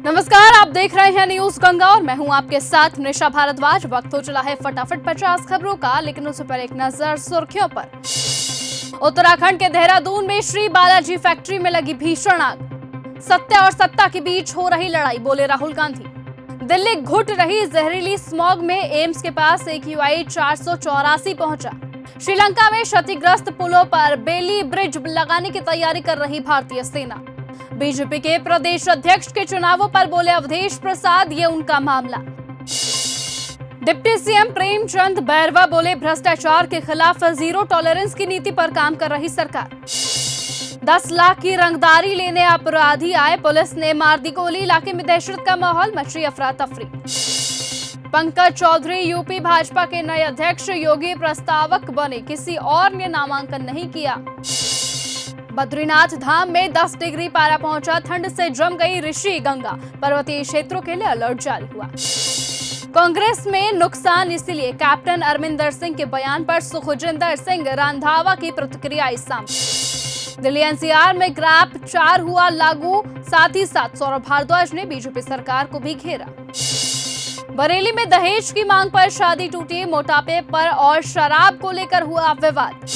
नमस्कार, आप देख रहे हैं न्यूज गंगा और मैं हूं आपके साथ निशा भारद्वाज। वक्त हो चला है फटाफट 50 खबरों का, लेकिन उससे पहले एक नजर सुर्खियों पर। उत्तराखंड के देहरादून में श्री बालाजी फैक्ट्री में लगी भीषण आग। सत्य और सत्ता के बीच हो रही लड़ाई, बोले राहुल गांधी। दिल्ली घुट रही जहरीली स्मॉग में एम्स के पास AQI 484 पहुंचा। श्रीलंका में क्षतिग्रस्त पुलों पर बेली ब्रिज लगाने की तैयारी कर रही भारतीय सेना। बीजेपी के प्रदेश अध्यक्ष के चुनावों पर बोले अवधेश प्रसाद, ये उनका मामला। डिप्टी सीएम प्रेमचंद बैरवा बोले भ्रष्टाचार के खिलाफ जीरो टॉलरेंस की नीति पर काम कर रही सरकार। 10 लाख की रंगदारी लेने अपराधी आए, पुलिस ने मार दी गोली। इलाके में दहशत का माहौल, मची अफरा तफरी। पंकज चौधरी यूपी भाजपा के नए अध्यक्ष, योगी प्रस्तावक बने, किसी और ने नामांकन नहीं किया। बद्रीनाथ धाम में 10 डिग्री पारा पहुंचा, ठंड से जम गई ऋषि गंगा। पर्वतीय क्षेत्रों के लिए अलर्ट जारी हुआ। कांग्रेस में नुकसान, इसलिए कैप्टन अरविंदर सिंह के बयान पर सुखजिंदर सिंह रंधावा की प्रतिक्रिया इस सामने। दिल्ली NCR में ग्रैप 4 हुआ लागू, साथ ही साथ सौरभ भारद्वाज ने बीजेपी सरकार को भी घेरा। बरेली में दहेज की मांग पर शादी टूटी, मोटापे पर और शराब को लेकर हुआ विवाद।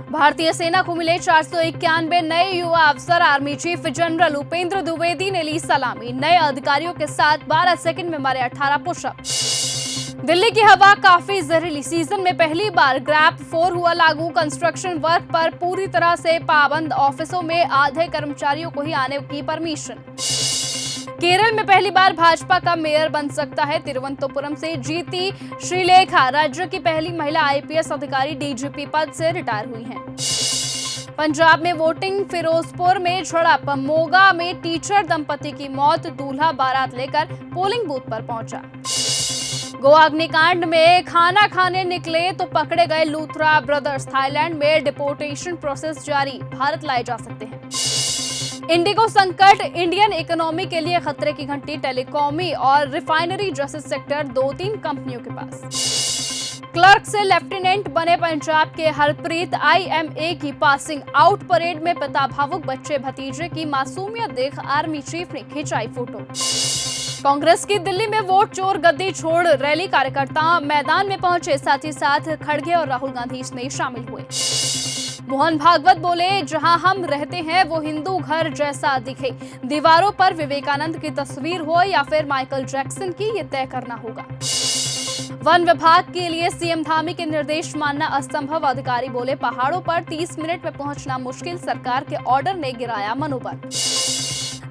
भारतीय सेना को मिले 491 नए युवा अफसर, army chief general Upendra Dwivedi ने ली सलामी। नए अधिकारियों के साथ 12 सेकंड में मारे 18 पुशअप। दिल्ली की हवा काफी जहरीली, सीजन में पहली बार ग्रैप 4 हुआ लागू। कंस्ट्रक्शन वर्क पर पूरी तरह से पाबंद, ऑफिसों में आधे कर्मचारियों को ही आने की परमिशन। केरल में पहली बार भाजपा का मेयर बन सकता है, तिरुवनंतपुरम से जीती श्रीलेखा राज्य की पहली महिला IPS अधिकारी DGP पद से रिटायर हुई हैं। पंजाब में वोटिंग, फिरोजपुर में झड़प, मोगा में टीचर दंपति की मौत, दूल्हा बारात लेकर पोलिंग बूथ पर पहुंचा। गोवा अग्निकांड में खाना खाने निकले तो पकड़े गए लूथरा ब्रदर्स, थाईलैंड में डिपोर्टेशन प्रोसेस जारी, भारत लाए जा सकते हैं। इंडिगो संकट, इंडियन इकोनॉमी के लिए खतरे की घंटी। टेलीकॉमी और रिफाइनरी जैसे सेक्टर 2-3 कंपनियों के पास। क्लर्क से लेफ्टिनेंट बने पंजाब के हरप्रीत, IMA की पासिंग आउट परेड में पिता भावुक, बच्चे भतीजे की मासूमियत देख आर्मी चीफ ने खिंचाई फोटो। कांग्रेस की दिल्ली में वोट चोर गद्दी छोड़ रैली, कार्यकर्ता मैदान में पहुंचे, साथ ही साथ खड़गे और राहुल गांधी इसमें शामिल हुए। मोहन भागवत बोले, जहां हम रहते हैं वो हिंदू घर जैसा दिखे, दीवारों पर विवेकानंद की तस्वीर हो या फिर माइकल जैक्सन की, ये तय करना होगा। वन विभाग के लिए CM धामी के निर्देश मानना असंभव, अधिकारी बोले पहाड़ों पर 30 मिनट में पहुंचना मुश्किल, सरकार के ऑर्डर ने गिराया मनोबल।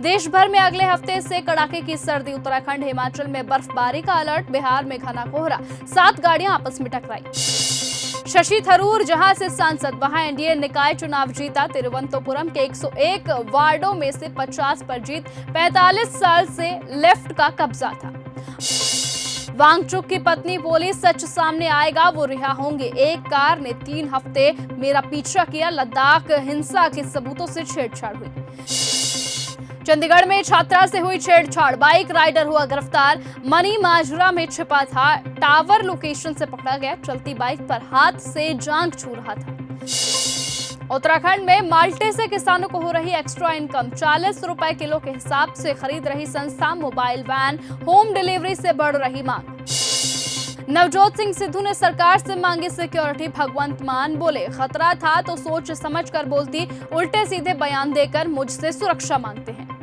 देश भर में अगले हफ्ते से कड़ाके की सर्दी, उत्तराखंड हिमाचल में बर्फबारी का अलर्ट, बिहार में घना कोहरा, 7 गाड़ियां आपस में टकराई। शशि थरूर जहां से सांसद, वहां एनडीए निकाय चुनाव जीता। तिरुवनंतपुरम के 101 वार्डों में से 50 पर जीत, 45 साल से लेफ्ट का कब्जा था। वांगचुक की पत्नी बोली, सच सामने आएगा वो रिहा होंगे। एक कार ने 3 हफ्ते मेरा पीछा किया, लद्दाख हिंसा के सबूतों से छेड़छाड़ हुई। चंडीगढ़ में छात्रा से हुई छेड़छाड़, बाइक राइडर हुआ गिरफ्तार। मनी माजरा में छिपा था, टावर लोकेशन से पकड़ा गया, चलती बाइक पर हाथ से जांग छू रहा था। उत्तराखंड में माल्टे से किसानों को हो रही एक्स्ट्रा इनकम, 40 रुपए किलो के हिसाब से खरीद रही संस्था। मोबाइल वैन होम डिलीवरी से बढ़ रही मांग। नवजोत सिंह सिद्धू ने सरकार से मांगी सिक्योरिटी, भगवंत मान बोले खतरा था तो सोच समझ कर बोलती, उल्टे सीधे बयान देकर मुझसे सुरक्षा मांगते हैं।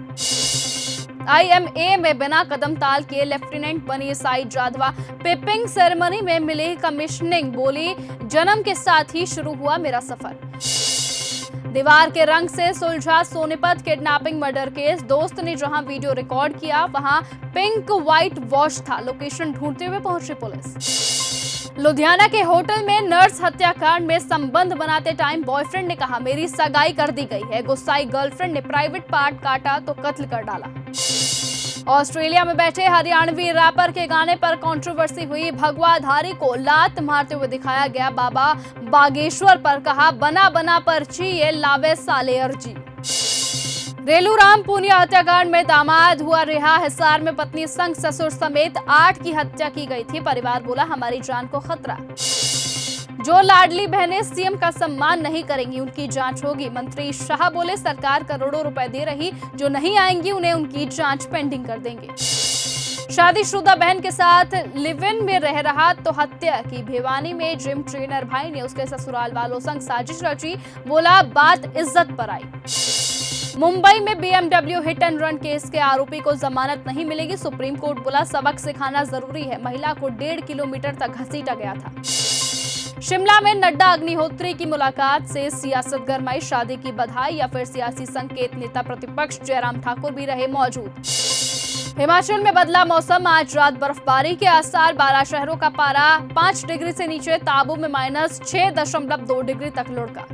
IMA में बिना कदम ताल किए लेफ्टिनेंट बनी साई जाधवा, पिपिंग सेरेमनी में मिली कमिश्निंग, बोली जन्म के साथ ही शुरू हुआ मेरा सफर। दीवार के रंग से सुलझा सोनीपत किडनैपिंग मर्डर केस, दोस्त ने जहां वीडियो रिकॉर्ड किया वहां पिंक व्हाइट वॉश था, लोकेशन ढूंढते हुए पहुंची पुलिस। लुधियाना के होटल में नर्स हत्याकांड में संबंध बनाते टाइम बॉयफ्रेंड ने कहा मेरी सगाई कर दी गई है, गुस्साई गर्लफ्रेंड ने प्राइवेट पार्ट काटा तो कत्ल कर डाला। ऑस्ट्रेलिया में बैठे हरियाणवी रैपर के गाने पर कंट्रोवर्सी हुई, भगवाधारी को लात मारते हुए दिखाया गया, बाबा बागेश्वर पर कहा बना बना पर्ची ये लावे साले अर्जी। रेलूराम पूनिया हत्याकांड में दामाद हुआ रिहा, हिसार में पत्नी संग ससुर समेत 8 की हत्या की गई थी, परिवार बोला हमारी जान को खतरा। जो लाडली बहनें सीएम का सम्मान नहीं करेंगी उनकी जांच होगी। मंत्री शाह बोले सरकार करोड़ों रुपए दे रही, जो नहीं आएंगी उन्हें उनकी जांच पेंडिंग कर देंगे। शादीशुदा बहन के साथ लिव इन में रह रहा तो हत्या की। भिवानी में जिम ट्रेनर भाई ने उसके ससुराल वालों संग साजिश रची, बोला बात इज्जत पर आई। मुंबई में BMW hit and run case के आरोपी को जमानत नहीं मिलेगी। सुप्रीम कोर्ट बोला सबक सिखाना जरूरी है। महिला को 1.5 किलोमीटर तक घसीटा गया था। शिमला में नड्डा अग्निहोत्री की मुलाकात से सियासत गरमाई। शादी की बधाई या फिर सियासी संकेत। नेता प्रतिपक्ष जयराम ठाकुर भी रहे मौजूद। हिमाचल में बदला मौसम, आज रात बर्फबारी के आसार। 12 शहरों का पारा 5 डिग्री से नीचे। ताबू में -6.2 डिग्री तक लुढ़का।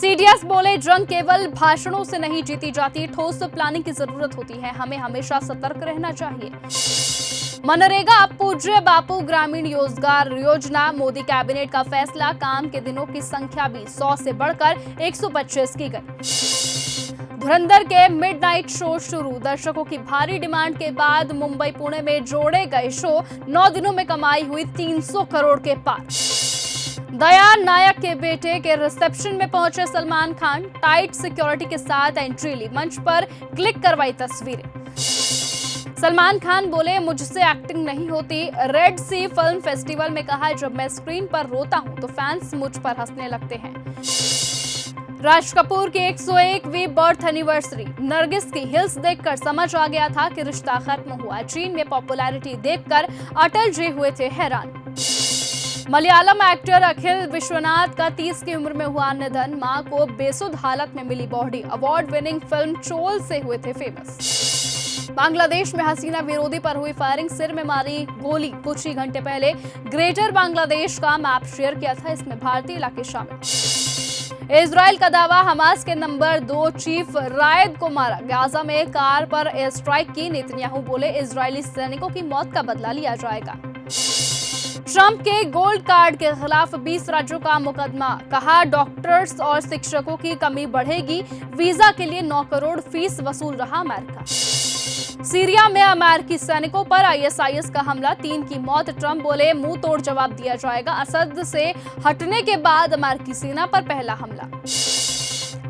CDS बोले जंग केवल भाषणों से नहीं जीती जाती, ठोस प्लानिंग की जरूरत होती है, हमें हमेशा सतर्क रहना चाहिए। मनरेगा अब पूज्य बापू ग्रामीण रोजगार योजना। मोदी कैबिनेट का फैसला। काम के दिनों की संख्या भी 100 से बढ़कर 125 की गई। धुरंधर के मिडनाइट शो शुरू। दर्शकों की भारी डिमांड के बाद मुंबई पुणे में जोड़े गए शो। 9 दिनों में कमाई हुई 300 करोड़ के पार। दया नायक के बेटे के रिसेप्शन में पहुंचे सलमान खान। टाइट सिक्योरिटी के साथ एंट्री ली। मंच पर क्लिक करवाई तस्वीरें। सलमान खान बोले मुझसे एक्टिंग नहीं होती। रेड सी फिल्म फेस्टिवल में कहा जब मैं स्क्रीन पर रोता हूं तो फैंस मुझ पर हंसने लगते हैं। राज कपूर की 101वीं बर्थ एनिवर्सरी। नरगिस की हिल्स देखकर समझ आ गया था कि रिश्ता खत्म हुआ। चीन में पॉपुलैरिटी देखकर अटल जी हुए थे हैरान। मलयालम एक्टर अखिल विश्वनाथ का 30 की उम्र में हुआ निधन। मां को बेसुध हालत में मिली body. Award winning film Chola से हुए थे फेमस। बांग्लादेश में हसीना विरोधी पर हुई फायरिंग। सिर में मारी गोली। कुछ ही घंटे पहले ग्रेटर बांग्लादेश का मैप शेयर किया था, इसमें भारतीय इलाके शामिल। इजराइल का दावा, हमास के नंबर 2 चीफ रायद को मारा। गाजा में कार पर एयर स्ट्राइक की। नेतन्याहू बोले इजरायली सैनिकों की मौत का बदला लिया जाएगा। ट्रंप के गोल्ड कार्ड के खिलाफ 20 राज्यों का मुकदमा। कहा डॉक्टर्स और शिक्षकों की कमी बढ़ेगी। वीजा के लिए 9 करोड़ फीस वसूल रहा अमेरिका। सीरिया में अमेरिकी सैनिकों पर ISIS का हमला। 3 की मौत। ट्रंप बोले मुंह तोड़ जवाब दिया जाएगा। असद से हटने के बाद अमेरिकी सेना पर पहला हमला।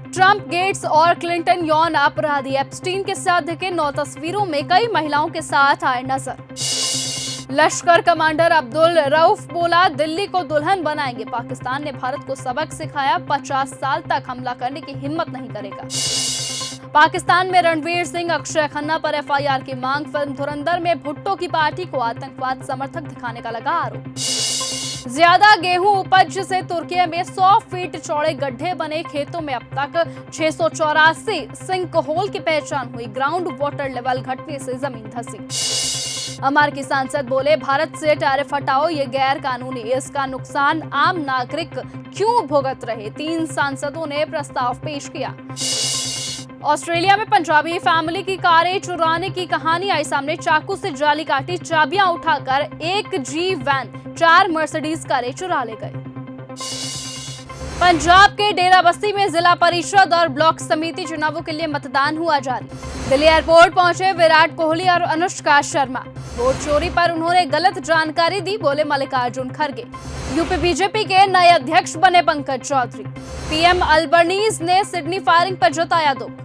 ट्रंप, गेट्स और क्लिंटन यौन अपराधी। एप्स्टीन के साथ दिखे 9 तस्वीरों में कई महिलाओं के साथ आए नजर। लश्कर कमांडर अब्दुल रऊफ बोला दिल्ली को दुल्हन बनाएंगे। पाकिस्तान ने भारत को सबक सिखाया, 50 साल तक हमला करने की हिम्मत नहीं करेगा। पाकिस्तान में रणवीर सिंह, अक्षय खन्ना पर FIR की मांग। फिल्म धुरंधर में भुट्टो की पार्टी को आतंकवाद समर्थक दिखाने का लगा आरोप। ज्यादा गेहूं उपज से तुर्की में 100 फीट चौड़े गड्ढे बने। खेतों में अब तक 684 सिंक होल की पहचान हुई। ग्राउंड वाटर लेवल घटने से जमीन धंसी। अमेरिकी सांसद बोले भारत से टैरिफ हटाओ, ये गैर कानूनी। इसका नुकसान आम नागरिक क्यों भुगत रहे। 3 सांसदों ने प्रस्ताव पेश किया। ऑस्ट्रेलिया में पंजाबी फैमिली की कारें चुराने की कहानी आई सामने। चाकू से जाली काटी, चाबियां उठाकर 1G वैन 4 मर्सिडीज कारें चुरा ले गए। पंजाब के डेरा बस्ती में जिला परिषद और ब्लॉक समिति चुनावों के लिए मतदान हुआ जारी। दिल्ली एयरपोर्ट पहुंचे विराट कोहली और अनुष्का शर्मा। वोट चोरी पर उन्होंने गलत जानकारी दी, बोले मल्लिकार्जुन खड़गे। यूपी बीजेपी के नए अध्यक्ष बने पंकज चौधरी। PM अल्बनीज ने सिडनी फायरिंग पर जताया दुख।